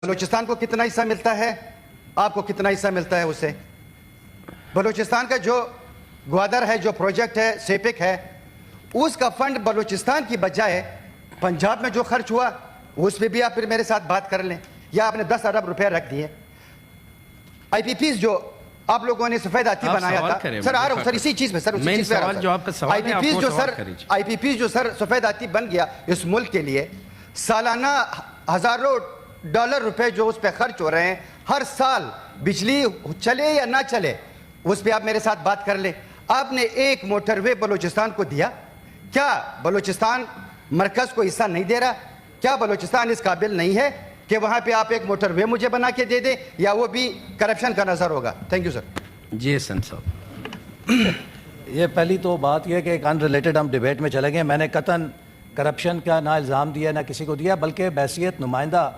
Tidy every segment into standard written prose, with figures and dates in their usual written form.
بلوچستان کو کتنا حصہ ملتا ہے؟ آپ کو کتنا حصہ ملتا ہے اسے؟ بلوچستان کا جو گوادر ہے، جو پروجیکٹ ہے، سیپک ہے، اس کا فنڈ بلوچستان کی بجائے پنجاب میں جو خرچ ہوا اس پہ بھی آپ پھر میرے ساتھ بات کر لیں. یا آپ نے 10 ارب روپے رکھ دیے. آئی پی پیز جو آپ لوگوں نے سفید ہاتھی بنایا تھا، سر آ رہا ہوں سر اسی چیز پہ، آئی پی پیز جو سر سفید ہاتھی بن گیا اس ملک کے لیے، سالانہ ہزاروں ڈالر روپے جو اس پہ خرچ ہو رہے ہیں، ہر سال بجلی چلے یا نہ چلے اس پہ آپ میرے ساتھ بات کر لیں. آپ نے ایک موٹر وے بلوچستان کو دیا؟ کیا بلوچستان مرکز کو حصہ نہیں دے رہا؟ کیا بلوچستان اس قابل نہیں ہے کہ وہاں پہ آپ ایک موٹر وے مجھے بنا کے دے دیں، یا وہ بھی کرپشن کا نظر ہوگا؟ Thank you sir. جی حسن صاحب، یہ پہلی تو بات یہ کہ ایک ان ریلیٹڈ ہم ڈیبیٹ میں چلے گئے. میں نے قطعاً کرپشن کا نہ الزام دیا نہ کسی کو دیا، بلکہ بحیثیت نمائندہ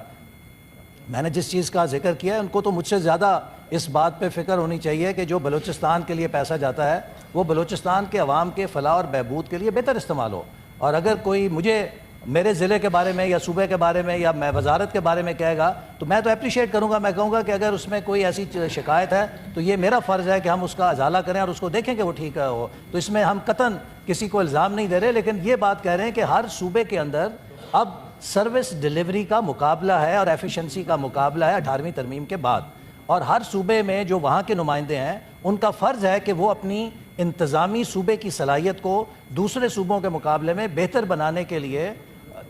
میں نے جس چیز کا ذکر کیا ہے ان کو تو مجھ سے زیادہ اس بات پہ فکر ہونی چاہیے کہ جو بلوچستان کے لیے پیسہ جاتا ہے وہ بلوچستان کے عوام کے فلاح اور بہبود کے لیے بہتر استعمال ہو. اور اگر کوئی مجھے میرے ضلع کے بارے میں یا صوبے کے بارے میں یا میں وزارت کے بارے میں کہے گا تو میں تو اپریشیٹ کروں گا. میں کہوں گا کہ اگر اس میں کوئی ایسی شکایت ہے تو یہ میرا فرض ہے کہ ہم اس کا ازالہ کریں اور اس کو دیکھیں کہ وہ ٹھیک ہو. تو اس میں ہم قطعاً کسی کو الزام نہیں دے رہے، لیکن یہ بات کہہ رہے ہیں کہ ہر صوبے کے اندر اب سروس ڈیلیوری کا مقابلہ ہے اور ایفیشنسی کا مقابلہ ہے 18ویں ترمیم کے بعد. اور ہر صوبے میں جو وہاں کے نمائندے ہیں ان کا فرض ہے کہ وہ اپنی انتظامی صوبے کی صلاحیت کو دوسرے صوبوں کے مقابلے میں بہتر بنانے کے لیے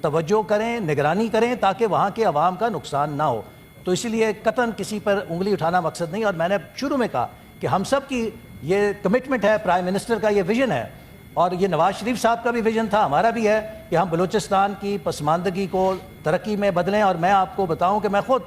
توجہ کریں، نگرانی کریں، تاکہ وہاں کے عوام کا نقصان نہ ہو. تو اسی لیے قطعاً کسی پر انگلی اٹھانا مقصد نہیں. اور میں نے شروع میں کہا کہ ہم سب کی یہ کمٹمنٹ ہے، پرائم منسٹر کا یہ ویژن ہے اور یہ نواز شریف صاحب کا بھی ویژن تھا، ہمارا بھی ہے کہ ہم بلوچستان کی پسماندگی کو ترقی میں بدلیں. اور میں آپ کو بتاؤں کہ میں خود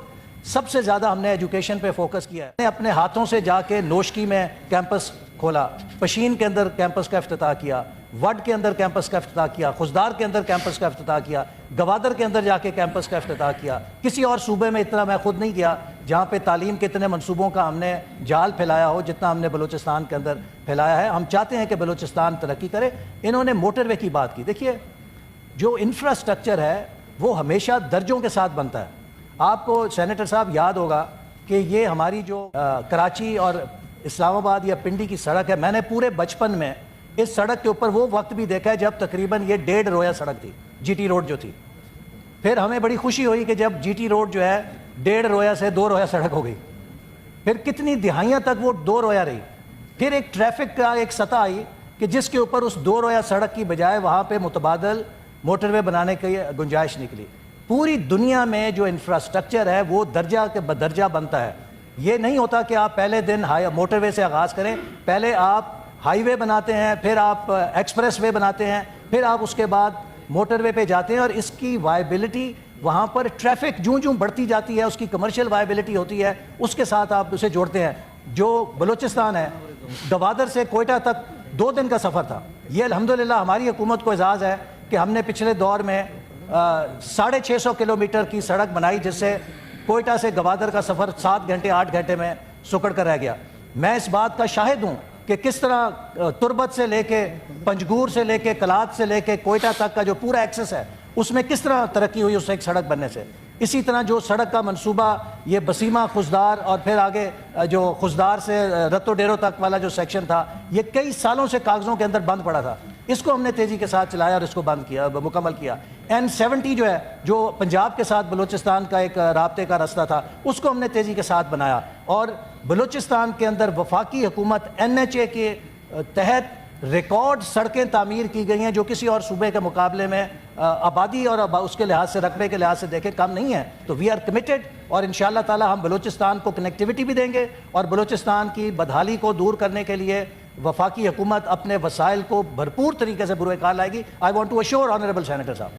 سب سے زیادہ ہم نے ایجوکیشن پہ فوکس کیا ہے. میں نے اپنے ہاتھوں سے جا کے نوشکی میں کیمپس کھولا، پشین کے اندر کیمپس کا افتتاح کیا، وڈ کے اندر کیمپس کا افتتاح کیا، خزدار کے اندر کیمپس کا افتتاح کیا، گوادر کے اندر جا کے کیمپس کا افتتاح کیا. کسی اور صوبے میں اتنا میں خود نہیں کیا جہاں پہ تعلیم کے اتنے منصوبوں کا ہم نے جال پھیلایا ہو جتنا ہم نے بلوچستان کے اندر پھیلایا ہے. ہم چاہتے ہیں کہ بلوچستان ترقی کرے. انہوں نے موٹر وے کی بات کی. دیکھیے جو انفراسٹرکچر ہے وہ ہمیشہ درجوں کے ساتھ بنتا ہے. آپ کو سینیٹر صاحب یاد ہوگا کہ یہ ہماری جو کراچی اور اسلام آباد یا پنڈی کی سڑک ہے، میں نے پورے بچپن میں اس سڑک کے اوپر وہ وقت بھی دیکھا ہے جب تقریباً یہ 1.5 رویا سڑک تھی، جی ٹی روڈ جو تھی. پھر ہمیں بڑی خوشی ہوئی کہ جب جی ٹی روڈ جو ہے 1.5 رویا سے 2 رویا سڑک ہو گئی. پھر کتنی دہائیاں تک وہ 2 رویا رہی. پھر ایک ٹریفک کا ایک سطح آئی کہ جس کے اوپر اس 2 رویا سڑک کی بجائے وہاں پہ متبادل موٹر وے بنانے کی گنجائش نکلی. پوری دنیا میں جو انفراسٹرکچر ہے وہ درجہ کے بدرجہ بنتا ہے. یہ نہیں ہوتا کہ آپ پہلے دن موٹر وے سے آغاز کریں، پہلے آپ ہائی وے بناتے ہیں، پھر آپ ایکسپریس وے بناتے ہیں، پھر آپ اس کے بعد موٹر وے پہ جاتے ہیں. اور اس کی وائبلٹی وہاں پر ٹریفک جوں بڑھتی جاتی ہے، اس کی کمرشل وائبلٹی ہوتی ہے، اس کے ساتھ آپ اسے جوڑتے ہیں. جو بلوچستان ہے، گوادر سے کوئٹہ تک 2 دن کا سفر تھا. یہ الحمدللہ ہماری حکومت کو اعزاز ہے کہ ہم نے پچھلے دور میں 650 کلومیٹر کی سڑک بنائی جس سے کوئٹہ سے گوادر کا سفر 7 گھنٹے 8 گھنٹے میں سکڑ کر رہ گیا. میں اس بات کا شاہد ہوں کہ کس طرح تربت سے لے کے پنجگور سے لے کے کلات سے لے کے کوئٹہ تک کا جو پورا ایکسس ہے اس میں کس طرح ترقی ہوئی اس ایک سڑک بننے سے. اسی طرح جو سڑک کا منصوبہ یہ بسیمہ خزدار اور پھر آگے جو خزدار سے رتو ڈیرو تک والا جو سیکشن تھا، یہ کئی سالوں سے کاغذوں کے اندر بند پڑا تھا. اس کو ہم نے تیزی کے ساتھ چلایا اور اس کو بند کیا، مکمل کیا. N70 جو ہے جو پنجاب کے ساتھ بلوچستان کا ایک رابطے کا راستہ تھا، اس کو ہم نے تیزی کے ساتھ بنایا. اور بلوچستان کے اندر وفاقی حکومت NHA کے تحت ریکارڈ سڑکیں تعمیر کی گئی ہیں جو کسی اور صوبے کے مقابلے میں آبادی اور اس کے لحاظ سے رقبے کے لحاظ سے دیکھے کم نہیں ہے. تو وی آر کمیٹڈ اور انشاءاللہ تعالی ہم بلوچستان کو کنیکٹیوٹی بھی دیں گے اور بلوچستان کی بدحالی کو دور کرنے کے لیے وفاقی حکومت اپنے وسائل کو بھرپور طریقے سے بروئے کار لائے گی. I want to assure honourable senator صاحب.